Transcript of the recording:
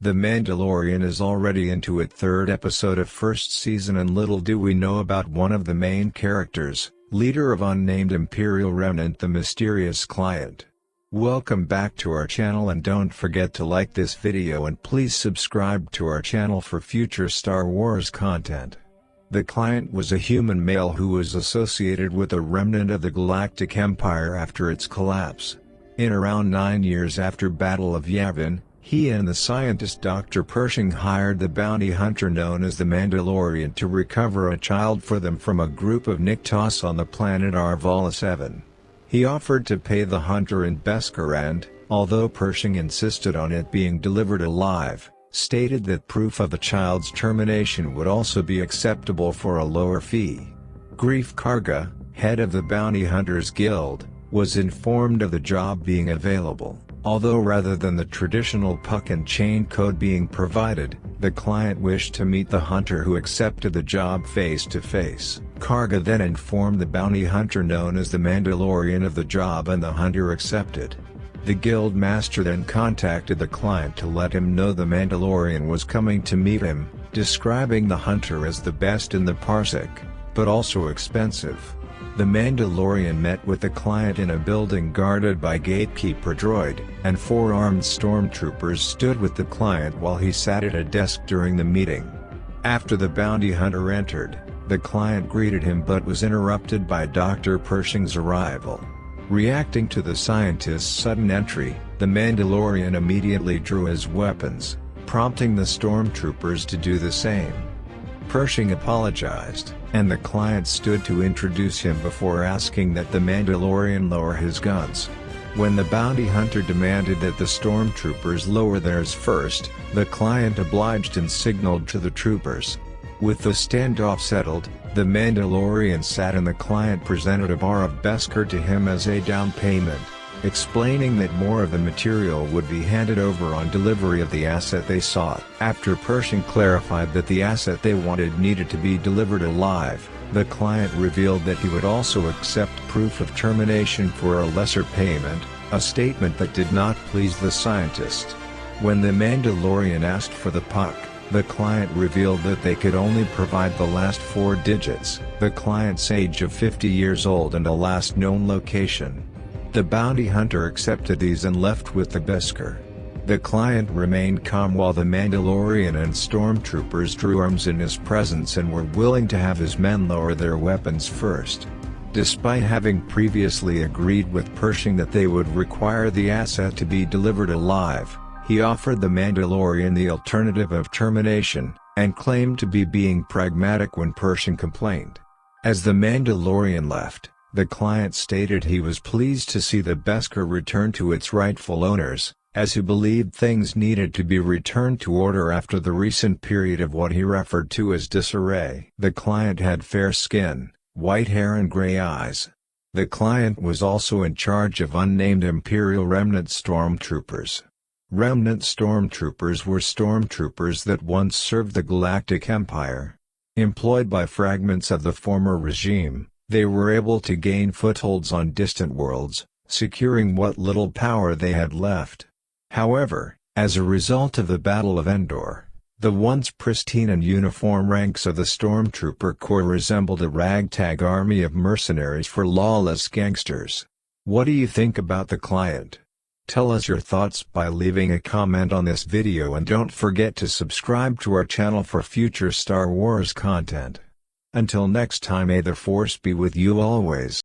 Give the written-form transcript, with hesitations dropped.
The Mandalorian is already into its third episode of first season, and little do we know about one of the main characters, leader of unnamed Imperial Remnant, the mysterious client. Welcome back to our channel, and don't forget to like this video and please subscribe to our channel for future Star Wars content. The client was a human male who was associated with a remnant of the Galactic Empire after its collapse. In around 9 years after Battle of Yavin, he and the scientist Dr. Pershing hired the bounty hunter known as the Mandalorian to recover a child for them from a group of Niktos on the planet Arvala 7. He offered to pay the hunter in Beskar and, although Pershing insisted on it being delivered alive, stated that proof of the child's termination would also be acceptable for a lower fee. Greef Karga, head of the Bounty Hunters Guild, was informed of the job being available. Although rather than the traditional puck and chain code being provided, the client wished to meet the hunter who accepted the job face to face. Karga then informed the bounty hunter known as the Mandalorian of the job, and the hunter accepted. The guild master then contacted the client to let him know the Mandalorian was coming to meet him, describing the hunter as the best in the parsec, but also expensive. The Mandalorian met with the client in a building guarded by gatekeeper droid, and 4 armed stormtroopers stood with the client while he sat at a desk during the meeting. After the bounty hunter entered, the client greeted him but was interrupted by Dr. Pershing's arrival. Reacting to the scientist's sudden entry, the Mandalorian immediately drew his weapons, prompting the stormtroopers to do the same. Pershing apologized, and the client stood to introduce him before asking that the Mandalorian lower his guns. When the bounty hunter demanded that the stormtroopers lower theirs first, the client obliged and signaled to the troopers. With the standoff settled, the Mandalorian sat and the client presented a bar of Beskar to him as a down payment, explaining that more of the material would be handed over on delivery of the asset they sought. After Pershing clarified that the asset they wanted needed to be delivered alive, the client revealed that he would also accept proof of termination for a lesser payment, a statement that did not please the scientist. When the Mandalorian asked for the puck, the client revealed that they could only provide the last 4 digits, the client's age of 50 years old and a last known location. The bounty hunter accepted these and left with the Beskar. The client remained calm while the Mandalorian and stormtroopers drew arms in his presence and were willing to have his men lower their weapons first. Despite having previously agreed with Pershing that they would require the asset to be delivered alive, he offered the Mandalorian the alternative of termination, and claimed to be being pragmatic when Pershing complained. As the Mandalorian left, the client stated he was pleased to see the Beskar return to its rightful owners, as he believed things needed to be returned to order after the recent period of what he referred to as disarray. The client had fair skin, white hair and gray eyes. The client was also in charge of unnamed Imperial Remnant stormtroopers. Remnant stormtroopers were stormtroopers that once served the Galactic Empire. Employed by fragments of the former regime, they were able to gain footholds on distant worlds, securing what little power they had left. However, as a result of the Battle of Endor, the once pristine and uniform ranks of the Stormtrooper Corps resembled a ragtag army of mercenaries for lawless gangsters. What do you think about the client? Tell us your thoughts by leaving a comment on this video, and don't forget to subscribe to our channel for future Star Wars content. Until next time, may the Force be with you always.